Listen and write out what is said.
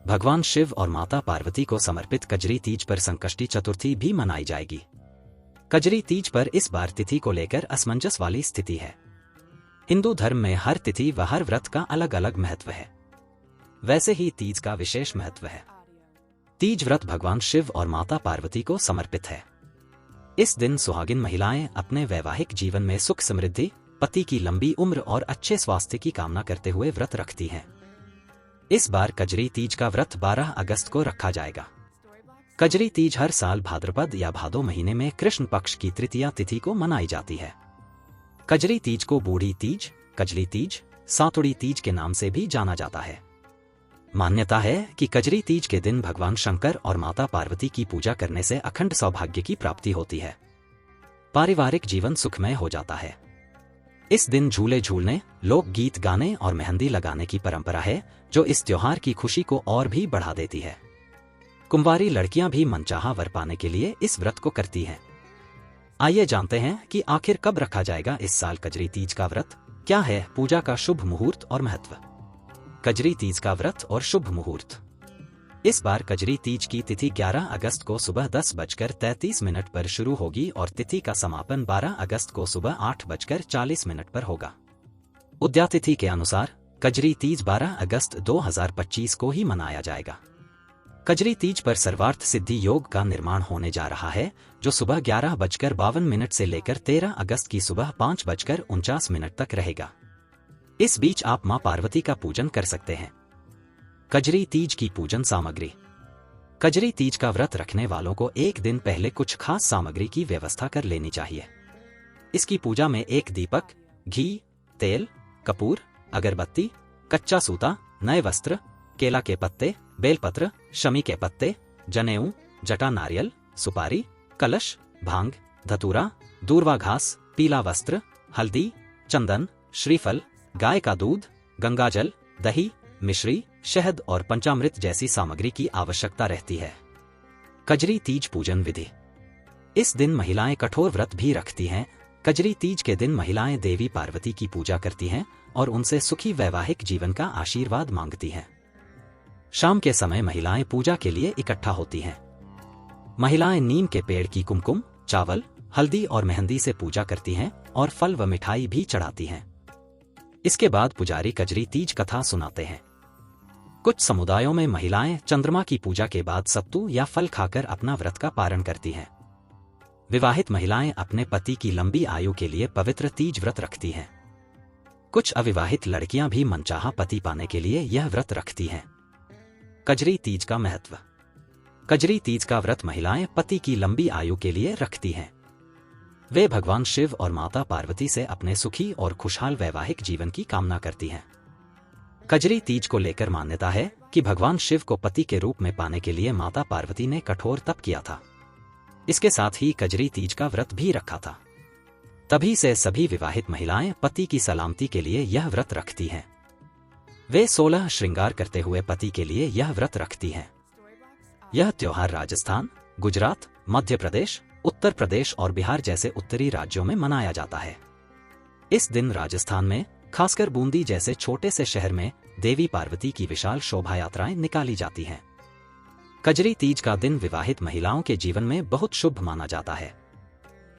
भगवान शिव और माता पार्वती को समर्पित कजरी तीज पर संकष्टी चतुर्थी भी मनाई जाएगी। कजरी तीज पर इस बार तिथि को लेकर असमंजस वाली स्थिति है। हिंदू धर्म में हर तिथि व हर व्रत का अलग अलग महत्व है। वैसे ही तीज का विशेष महत्व है। तीज व्रत भगवान शिव और माता पार्वती को समर्पित है। इस दिन सुहागिन महिलाएं अपने वैवाहिक जीवन में सुख समृद्धि, पति की लंबी उम्र और अच्छे स्वास्थ्य की कामना करते हुए व्रत रखती हैं। इस बार कजरी तीज का व्रत 12 अगस्त को रखा जाएगा। कजरी तीज हर साल भाद्रपद या भादो महीने में कृष्ण पक्ष की तृतीया तिथि को मनाई जाती है। कजरी तीज को बूढ़ी तीज, कजली तीज, सातुड़ी तीज के नाम से भी जाना जाता है। मान्यता है कि कजरी तीज के दिन भगवान शंकर और माता पार्वती की पूजा करने से अखंड सौभाग्य की प्राप्ति होती है। पारिवारिक जीवन सुखमय हो जाता है। इस दिन झूले झूलने, लोक गीत गाने और मेहंदी लगाने की परंपरा है, जो इस त्योहार की खुशी को और भी बढ़ा देती है। कुंवारी लड़कियां भी मनचाहा वर पाने के लिए इस व्रत को करती हैं। आइए जानते हैं कि आखिर कब रखा जाएगा इस साल कजरी तीज का व्रत। क्या है पूजा का शुभ मुहूर्त और महत्व। कजरी तीज का व्रत और शुभ मुहूर्त। इस बार कजरी तीज की तिथि 11 अगस्त को सुबह 10:33 पर शुरू होगी और तिथि का समापन 12 अगस्त को सुबह 8:40 पर होगा। उद्यातिथि के अनुसार कजरी तीज 12 अगस्त 2025 को ही मनाया जाएगा। कजरी तीज पर सर्वार्थ सिद्धि योग का निर्माण होने जा रहा है, जो सुबह 11:52 से लेकर 13 अगस्त की सुबह 5:49 तक रहेगा। इस बीच आप मां पार्वती का पूजन कर सकते हैं। कजरी तीज की पूजन सामग्री। कजरी तीज का व्रत रखने वालों को एक दिन पहले कुछ खास सामग्री की व्यवस्था कर लेनी चाहिए। इसकी पूजा में एक दीपक, घी, तेल, कपूर, अगरबत्ती, कच्चा सूता, नए वस्त्र, केला के पत्ते, बेलपत्र, शमी के पत्ते, जनेऊ, जटा नारियल, सुपारी, कलश, भांग, धतूरा, दूर्वा घास, पीला वस्त्र, हल्दी, चंदन, श्रीफल, गाय का दूध, गंगाजल, दही, मिश्री, शहद और पंचामृत जैसी सामग्री की आवश्यकता रहती है। कजरी तीज पूजन विधि। इस दिन महिलाएं कठोर व्रत भी रखती हैं। कजरी तीज के दिन महिलाएं देवी पार्वती की पूजा करती हैं और उनसे सुखी वैवाहिक जीवन का आशीर्वाद मांगती हैं। शाम के समय महिलाएं पूजा के लिए इकट्ठा होती हैं। महिलाएं नीम के पेड़ की कुमकुम, चावल, हल्दी और मेहंदी से पूजा करती हैं और फल व मिठाई भी चढ़ाती हैं। इसके बाद पुजारी कजरी तीज कथा सुनाते हैं। कुछ समुदायों में महिलाएं चंद्रमा की पूजा के बाद सत्तू या फल खाकर अपना व्रत का पारण करती हैं। विवाहित महिलाएं अपने पति की लंबी आयु के लिए पवित्र तीज व्रत रखती हैं। कुछ अविवाहित लड़कियां भी मनचाहा पति पाने के लिए यह व्रत रखती हैं। कजरी तीज का महत्व। कजरी तीज का व्रत महिलाएं पति की लंबी आयु के लिए रखती हैं। वे भगवान शिव और माता पार्वती से अपने सुखी और खुशहाल वैवाहिक जीवन की कामना करती हैं। कजरी तीज को लेकर मान्यता है कि भगवान शिव को पति के रूप में पाने के लिए माता पार्वती ने कठोर तप किया था। इसके साथ ही कजरी तीज का व्रत भी रखा था। तभी से सभी विवाहित महिलाएं पति की सलामती के लिए यह व्रत रखती हैं। वे 16 श्रृंगार करते हुए पति के लिए यह व्रत रखती हैं। यह त्योहार राजस्थान, गुजरात, मध्य प्रदेश, उत्तर प्रदेश और बिहार जैसे उत्तरी राज्यों में मनाया जाता है। इस दिन राजस्थान में, खासकर बूंदी जैसे छोटे से शहर में, देवी पार्वती की विशाल शोभा यात्राएं निकाली जाती हैं। कजरी तीज का दिन विवाहित महिलाओं के जीवन में बहुत शुभ माना जाता है।